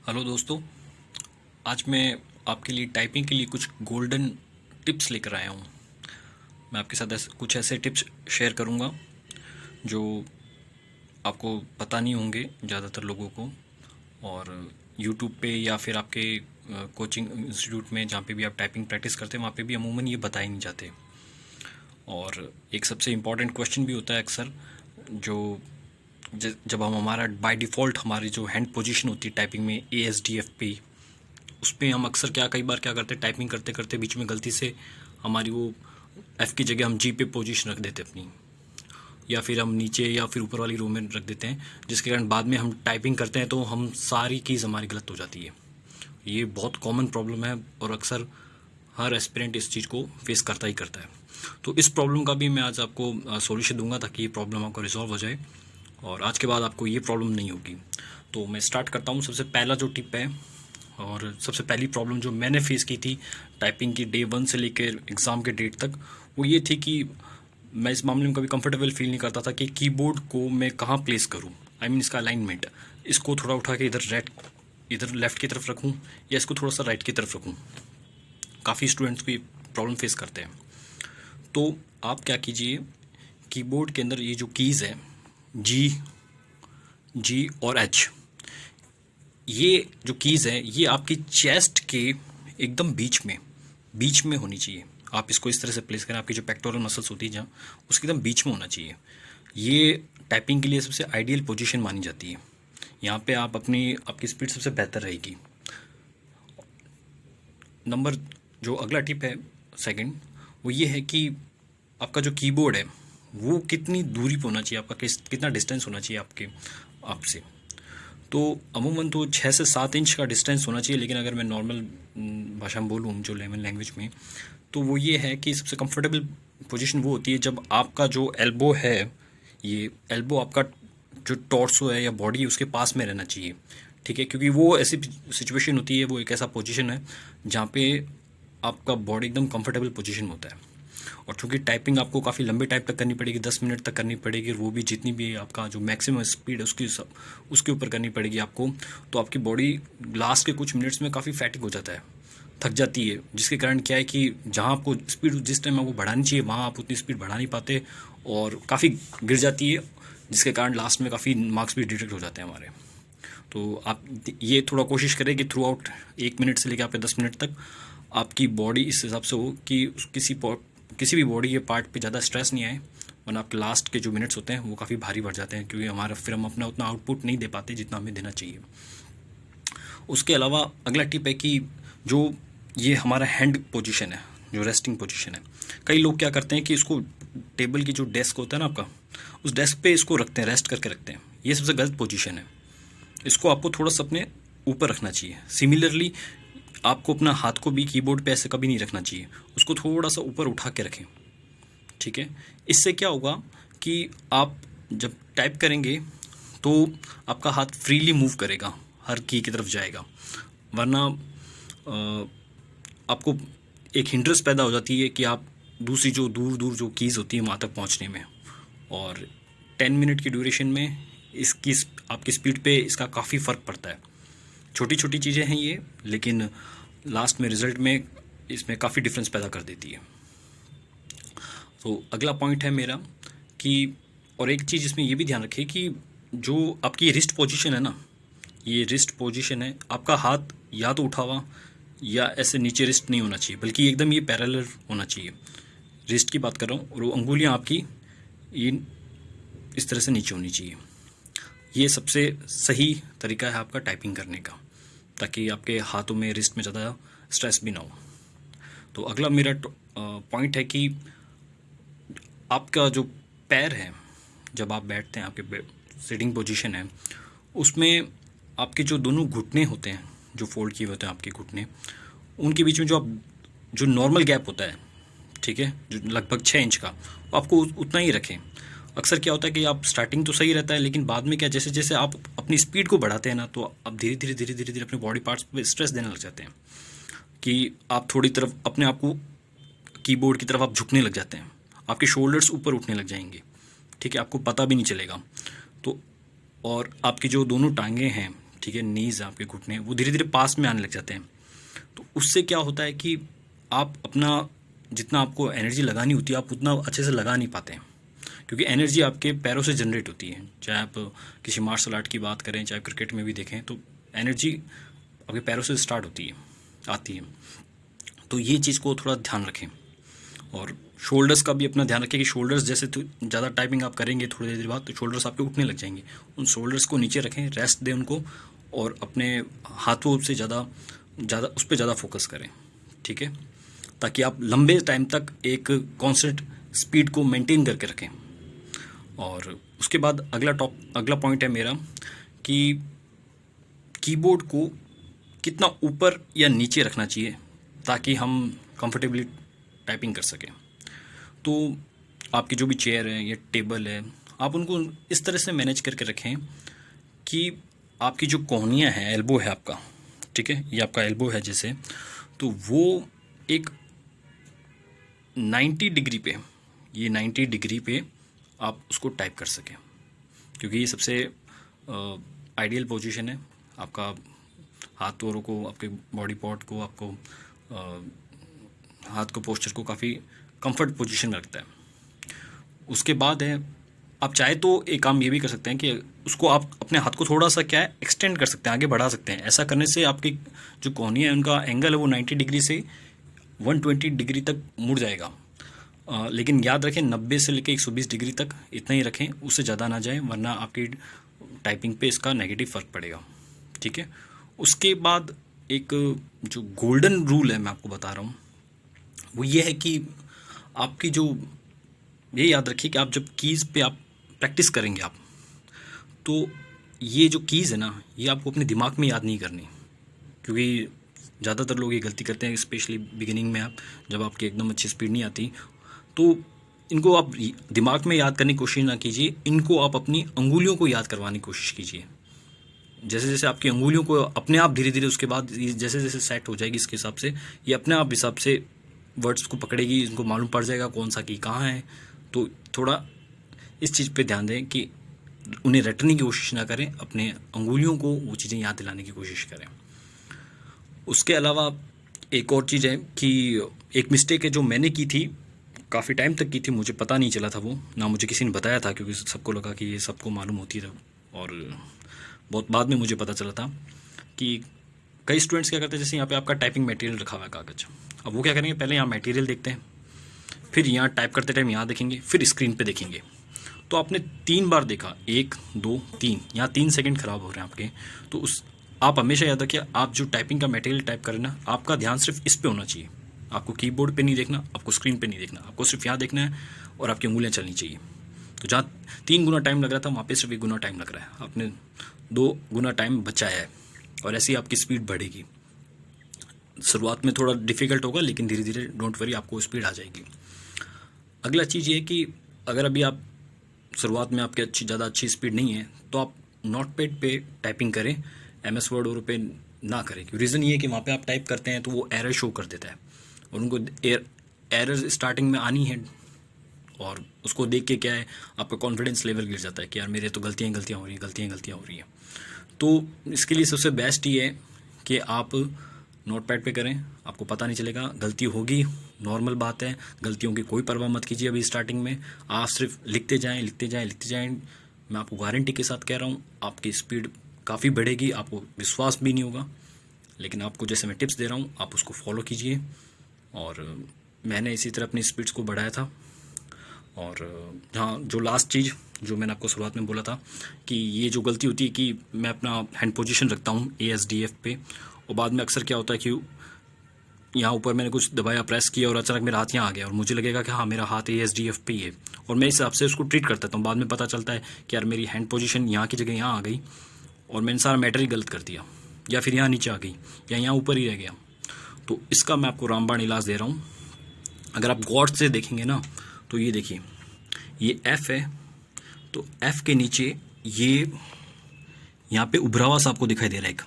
Hello दोस्तों। आज मैं आपके लिए टाइपिंग के लिए कुछ गोल्डन टिप्स लेकर आया हूँ। मैं आपके साथ कुछ ऐसे टिप्स शेयर करूँगा जो आपको पता नहीं होंगे ज़्यादातर लोगों को। और यूट्यूब पे या फिर आपके कोचिंग इंस्टीट्यूट में जहाँ पे भी आप टाइपिंग प्रैक्टिस करते हैं वहाँ पे भी अमूमन ये बताए नहीं जाते। और एक सबसे इम्पॉर्टेंट क्वेश्चन भी होता है अक्सर, जो जब हम हमारा बाय डिफ़ॉल्ट हमारी जो हैंड पोजीशन होती है टाइपिंग में ASDFP, उस पे हम अक्सर कई बार क्या करते हैं, टाइपिंग करते करते बीच में गलती से हमारी वो एफ़ की जगह हम जी पे पोजीशन रख देते हैं अपनी, या फिर हम नीचे या फिर ऊपर वाली रो में रख देते हैं, जिसके कारण बाद में हम टाइपिंग करते हैं तो हम सारी कीज़ हमारी गलत हो जाती है। ये बहुत कॉमन प्रॉब्लम है और अक्सर हर एस्पिरेंट इस चीज़ को फेस करता ही करता है। तो इस प्रॉब्लम का भी मैं आज आपको सॉल्यूशन दूंगा ताकि ये प्रॉब्लम आपको रिजॉल्व हो जाए और आज के बाद आपको ये प्रॉब्लम नहीं होगी। तो मैं स्टार्ट करता हूँ। सबसे पहला जो टिप है और सबसे पहली प्रॉब्लम जो मैंने फेस की थी टाइपिंग की डे 1 से लेकर एग्ज़ाम के डेट तक, वो ये थी कि मैं इस मामले में कभी कंफर्टेबल फील नहीं करता था कि कीबोर्ड को मैं कहाँ प्लेस करूँ। आई मीन इसका अलाइनमेंट, इसको थोड़ा उठा के इधर लेफ़्ट की तरफ रखूँ या इसको थोड़ा सा राइट की तरफ रखूँ। काफ़ी स्टूडेंट्स को ये प्रॉब्लम फेस करते हैं। तो आप क्या कीजिए, कीबोर्ड के अंदर ये जो कीज़ है जी और एच, ये जो कीज़ है ये आपकी चेस्ट के एकदम बीच में होनी चाहिए। आप इसको इस तरह से प्लेस करें, आपकी जो पेक्टोरल मसल्स होती है जहाँ, उसके एकदम बीच में होना चाहिए। ये टाइपिंग के लिए सबसे आइडियल पोजीशन मानी जाती है। यहाँ पे आपकी स्पीड सबसे बेहतर रहेगी। नंबर जो अगला टिप है सेकंड, वो ये है कि आपका जो कीबोर्ड है वो कितनी दूरी पे होना चाहिए, आपका कितना डिस्टेंस होना चाहिए आपसे। तो अमूमन तो 6 से 7 इंच का डिस्टेंस होना चाहिए, लेकिन अगर मैं नॉर्मल भाषा में बोलूँ, जो लेमन लैंग्वेज में, तो वो ये है कि सबसे कंफर्टेबल पोजीशन वो होती है जब आपका जो एल्बो है, ये एल्बो आपका जो टॉर्सो है या बॉडी है उसके पास में रहना चाहिए। ठीक है, क्योंकि वो ऐसी सिचुएशन होती है, वो एक ऐसा पोजीशन है जहाँ पे आपका बॉडी एकदम कंफर्टेबल पोजीशन होता है। और चूंकि टाइपिंग आपको काफ़ी लंबे टाइप तक करनी पड़ेगी, 10 मिनट तक करनी पड़ेगी, वो भी जितनी भी आपका जो मैक्सिमम स्पीड है उसके ऊपर करनी पड़ेगी आपको। तो आपकी बॉडी लास्ट के कुछ मिनट्स में काफ़ी फैटिक हो जाता है, थक जाती है, जिसके कारण क्या है कि जहाँ आपको स्पीड जिस टाइम आपको बढ़ानी चाहिए वहाँ आप उतनी स्पीड बढ़ा नहीं पाते और काफ़ी गिर जाती है, जिसके कारण लास्ट में काफ़ी मार्क्स भी डिडक्ट हो जाते हैं हमारे। तो आप ये थोड़ा कोशिश करें कि थ्रू आउट 1 मिनट से लेकर आपके 10 मिनट तक आपकी बॉडी इस हिसाब से हो कि किसी भी बॉडी के पार्ट पे ज़्यादा स्ट्रेस नहीं आए, वरना आपके लास्ट के जो मिनट्स होते हैं वो काफ़ी भारी बढ़ जाते हैं, क्योंकि फिर हम अपना उतना आउटपुट नहीं दे पाते जितना हमें देना चाहिए। उसके अलावा अगला टिप है कि जो ये हमारा हैंड पोजीशन है, जो रेस्टिंग पोजीशन है, कई लोग क्या करते हैं कि इसको टेबल की जो डेस्क होता है ना आपका, उस डेस्क पे इसको रखते हैं, रेस्ट करके रखते हैं। ये सबसे गलत पोजीशन है। इसको आपको थोड़ा सा अपने ऊपर रखना चाहिए। सिमिलरली आपको अपना हाथ को भी कीबोर्ड पे ऐसे कभी नहीं रखना चाहिए, उसको थोड़ा सा ऊपर उठा के रखें। ठीक है, इससे क्या होगा कि आप जब टाइप करेंगे तो आपका हाथ फ्रीली मूव करेगा, हर की तरफ जाएगा। वरना आपको एक हिंड्रेंस पैदा हो जाती है कि आप दूसरी जो दूर दूर जो कीज़ होती है वहाँ तक पहुँचने में, और 10 मिनट की ड्यूरेशन में इसकी आपकी स्पीड पे इसका काफ़ी फ़र्क पड़ता है। छोटी छोटी चीज़ें हैं ये, लेकिन लास्ट में रिज़ल्ट में इसमें काफ़ी डिफरेंस पैदा कर देती है। तो अगला पॉइंट है मेरा कि, और एक चीज़ इसमें ये भी ध्यान रखें कि जो आपकी रिस्ट पोजीशन है ना, ये रिस्ट पोजीशन है, आपका हाथ या तो उठा हुआ या ऐसे नीचे रिस्ट नहीं होना चाहिए, बल्कि एकदम ये पैरेलल होना चाहिए। रिस्ट की बात कर रहा हूँ, और वो अंगुलियाँ आपकी ये इस तरह से नीचे होनी चाहिए। ये सबसे सही तरीका है आपका टाइपिंग करने का, ताकि आपके हाथों में, रिस्ट में ज़्यादा स्ट्रेस भी ना हो। तो अगला मेरा पॉइंट है कि आपका जो पैर है, जब आप बैठते हैं, आपके सिटिंग पोजीशन है, उसमें आपके जो दोनों घुटने होते हैं, जो फोल्ड किए होते हैं आपके घुटने, उनके बीच में जो नॉर्मल गैप होता है, ठीक है, जो लगभग 6 इंच का, वो आपको उतना ही रखें। अक्सर क्या होता है कि आप स्टार्टिंग तो सही रहता है, लेकिन बाद में क्या, जैसे जैसे आप अपनी स्पीड को बढ़ाते हैं ना, तो आप धीरे धीरे अपने बॉडी पार्ट्स पे स्ट्रेस देने लग जाते हैं कि आप थोड़ी तरफ अपने आप को कीबोर्ड की तरफ आप झुकने लग जाते हैं, आपके शोल्डर्स ऊपर उठने लग जाएंगे। ठीक है, आपको पता भी नहीं चलेगा। तो और आपकी जो दोनों टांगें हैं, ठीक है, नीज आपके घुटने वो धीरे धीरे पास में आने लग जाते हैं। तो उससे क्या होता है कि आप अपना जितना आपको एनर्जी लगानी होती है आप उतना अच्छे से लगा नहीं पाते हैं, क्योंकि एनर्जी आपके पैरों से जनरेट होती है। चाहे आप किसी मार्शल आर्ट की बात करें, चाहे क्रिकेट में भी देखें, तो एनर्जी आपके पैरों से स्टार्ट होती है, आती है। तो ये चीज़ को थोड़ा ध्यान रखें। और शोल्डर्स का भी अपना ध्यान रखें कि शोल्डर्स जैसे तो ज़्यादा टाइपिंग आप करेंगे थोड़ी देर बाद तो शोल्डर्स आपके उठने लग जाएंगे। उन शोल्डर्स को नीचे रखें, रेस्ट दें उनको, और अपने हाथों से ज़्यादा उस पर ज़्यादा फोकस करें, ठीक है, ताकि आप लंबे टाइम तक एक कांस्टेंट स्पीड को मेंटेन करके रखें। और उसके बाद अगला पॉइंट है मेरा कि कीबोर्ड को कितना ऊपर या नीचे रखना चाहिए ताकि हम कंफर्टेबली टाइपिंग कर सकें। तो आपकी जो भी चेयर है या टेबल है, आप उनको इस तरह से मैनेज करके रखें कि आपकी जो कोहनियाँ हैं, एल्बो है आपका, ठीक है, ये आपका एल्बो है जैसे, तो वो एक 90 डिग्री पे, ये 90 डिग्री पे आप उसको टाइप कर सकें, क्योंकि ये सबसे आइडियल पोजीशन है। आपका हाथों को, आपके बॉडी पार्ट को, आपको हाथ को, पोस्चर को काफ़ी कंफर्ट पोजीशन में रखता है। उसके बाद है, आप चाहे तो एक काम ये भी कर सकते हैं कि उसको आप अपने हाथ को थोड़ा सा क्या है एक्सटेंड कर सकते हैं, आगे बढ़ा सकते हैं। ऐसा करने से आपकी जो कोहनी है उनका एंगल है वो 90 डिग्री से 120 डिग्री तक मुड़ जाएगा। लेकिन याद रखें 90 से लेकर 120 डिग्री तक इतना ही रखें, उससे ज़्यादा ना जाए, वरना आपकी टाइपिंग पे इसका नेगेटिव फ़र्क पड़ेगा, ठीक है। उसके बाद एक जो गोल्डन रूल है मैं आपको बता रहा हूँ, वो ये है कि आपकी जो, ये याद रखिए कि आप जब कीज़ पे आप प्रैक्टिस करेंगे आप, तो ये जो कीज़ है ना, ये आपको अपने दिमाग में याद नहीं करनी, क्योंकि ज़्यादातर लोग ये गलती करते हैं, स्पेशली बिगिनिंग में आप जब आपकी एकदम अच्छी स्पीड नहीं आती, तो इनको आप दिमाग में याद करने की कोशिश ना कीजिए, इनको आप अपनी अंगुलियों को याद करवाने की कोशिश कीजिए। जैसे जैसे आपकी अंगुलियों को अपने आप धीरे धीरे उसके बाद जैसे जैसे सेट हो जाएगी, इसके हिसाब से ये अपने आप हिसाब से वर्ड्स को पकड़ेगी, इनको मालूम पड़ जाएगा कौन सा की कहाँ है। तो थोड़ा इस चीज़ पे ध्यान दें कि उन्हें रटने की कोशिश ना करें, अपने अंगुलियों को वो चीज़ें याद दिलाने की कोशिश करें। उसके अलावा एक और चीज़ है कि एक मिस्टेक है जो मैंने की थी, काफ़ी टाइम तक की थी, मुझे पता नहीं चला था वो, ना मुझे किसी ने बताया था, क्योंकि सबको लगा कि ये सबको मालूम होती है, और बहुत बाद में मुझे पता चला था कि कई स्टूडेंट्स क्या करते हैं, जैसे यहाँ पे आपका टाइपिंग मटेरियल रखा हुआ है कागज़, अब वो क्या करेंगे, पहले यहाँ मटेरियल देखते हैं, फिर यहाँ टाइप करते टाइम यहाँ देखेंगे, फिर स्क्रीन पे देखेंगे। तो आपने 3 बार देखा, 1 2 3, यहाँ 3 सेकंड ख़राब हो रहे हैं आपके। तो आप हमेशा याद रखिए, आप जो टाइपिंग का मटेरियल टाइप करें ना, आपका ध्यान सिर्फ इस पे होना चाहिए। आपको कीबोर्ड पे नहीं देखना, आपको स्क्रीन पे नहीं देखना, आपको सिर्फ यहाँ देखना है और आपकी उंगलियाँ चलनी चाहिए। तो जहाँ 3 गुना टाइम लग रहा था, वहाँ पे सिर्फ 1 गुना टाइम लग रहा है, आपने 2 गुना टाइम बचाया है, और ऐसे ही आपकी स्पीड बढ़ेगी। शुरुआत में थोड़ा डिफ़िकल्ट होगा, लेकिन धीरे धीरे डोंट वरी, आपको स्पीड आ जाएगी। अगला चीज़ ये है कि अगर अभी आप शुरुआत में आपकी ज़्यादा अच्छी स्पीड नहीं है, तो आप नोटपैड पे टाइपिंग करें, MS वर्ड और पे ना करें। रीज़न ये है कि वहाँ पे आप टाइप करते हैं तो वो एरर शो कर देता है, और उनको एरर स्टार्टिंग में आनी है, और उसको देख के क्या है, आपका कॉन्फिडेंस लेवल गिर जाता है कि यार मेरे तो गलतियाँ हो रही हैं। तो इसके लिए सबसे बेस्ट ये है कि आप नोटपैड पे करें, आपको पता नहीं चलेगा, गलती होगी, नॉर्मल बात है, गलतियों की कोई परवाह मत कीजिए। अभी स्टार्टिंग में आप सिर्फ लिखते जाएं। मैं आपको गारंटी के साथ कह रहा हूँ, आपकी स्पीड काफ़ी बढ़ेगी, आपको विश्वास भी नहीं होगा। लेकिन आपको जैसे मैं टिप्स दे रहा हूँ, आप उसको फॉलो कीजिए। और मैंने इसी तरह अपनी स्पीड्स को बढ़ाया था। और हाँ, जो लास्ट चीज़ जो मैंने आपको शुरुआत में बोला था कि ये जो गलती होती है कि मैं अपना हैंड पोजीशन रखता हूँ ASDF पे, और बाद में अक्सर क्या होता है कि यहाँ ऊपर मैंने कुछ दबाया, प्रेस किया, और अचानक मेरा हाथ यहाँ आ गया, और मुझे लगेगा कि हाँ मेरा हाथ ASDF पे ही है, और मैं इस हिसाब से उसको ट्रीट करता हूँ। बाद में पता चलता है कि यार मेरी हैंड पोजीशन यहाँ की जगह यहाँ आ गई, और मैंने सारा मैटर ही गलत कर दिया, या फिर यहाँ नीचे आ गई, या यहाँ ऊपर ही रह गया। तो इसका मैं आपको रामबाण इलाज दे रहा हूँ। अगर आप गौर से देखेंगे ना, तो ये देखिए, ये F है, तो F के नीचे ये यहाँ पे उभरा हुआ सा आपको दिखाई दे रहा है एक,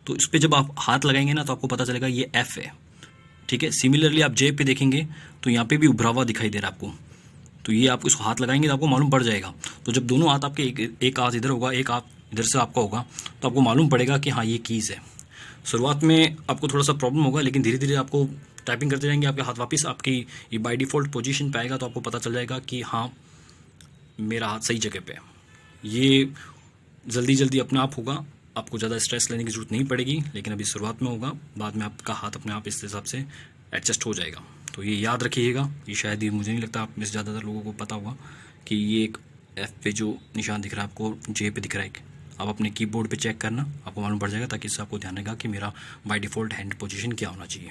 तो इस पर जब आप हाथ लगाएंगे ना, तो आपको पता चलेगा ये F है, ठीक है। सिमिलरली आप J पे देखेंगे तो यहाँ पे भी उभरा हुआ दिखाई दे रहा है आपको, तो ये आप इसको हाथ लगाएंगे तो आपको मालूम पड़ जाएगा। तो जब दोनों हाथ आपके एक हाथ इधर होगा, एक हाथ इधर से आपका होगा, तो आपको मालूम पड़ेगा कि हाँ ये कीज़ है। शुरुआत में आपको थोड़ा सा प्रॉब्लम होगा, लेकिन धीरे धीरे आपको टाइपिंग करते जाएंगे, आपके हाथ वापस आपकी ये बाय डिफ़ॉल्ट पोजीशन पे आएगा, तो आपको पता चल जाएगा कि हाँ मेरा हाथ सही जगह पे है। ये जल्दी जल्दी अपने आप होगा, आपको ज़्यादा स्ट्रेस लेने की ज़रूरत नहीं पड़ेगी, लेकिन अभी शुरुआत में होगा, बाद में आपका हाथ अपने आप इस हिसाब से एडजस्ट हो जाएगा। तो ये याद रखिएगा, ये शायद ही मुझे नहीं लगता आप में से ज़्यादातर लोगों को पता होगा कि ये एक F पे जो निशान दिख रहा है आपको, J पे दिख रहा है एक, आप अपने कीबोर्ड पे चेक करना, आपको मालूम पड़ जाएगा, ताकि इससे आपको ध्यान रहेगा कि मेरा बाय डिफ़ॉल्ट हैंड पोजीशन क्या होना चाहिए।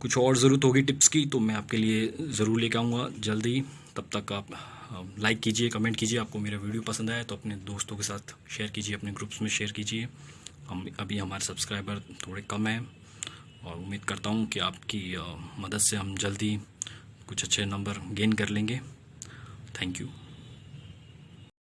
कुछ और ज़रूरत होगी टिप्स की तो मैं आपके लिए ज़रूर लेकर आऊँगा जल्दी। तब तक आप लाइक कीजिए, कमेंट कीजिए, आपको मेरा वीडियो पसंद आया तो अपने दोस्तों के साथ शेयर कीजिए, अपने ग्रुप्स में शेयर कीजिए। हमारे सब्सक्राइबर थोड़े कम हैं, और उम्मीद करता हूँ कि आपकी मदद से हम जल्दी कुछ अच्छे नंबर गेन कर लेंगे। Thank you.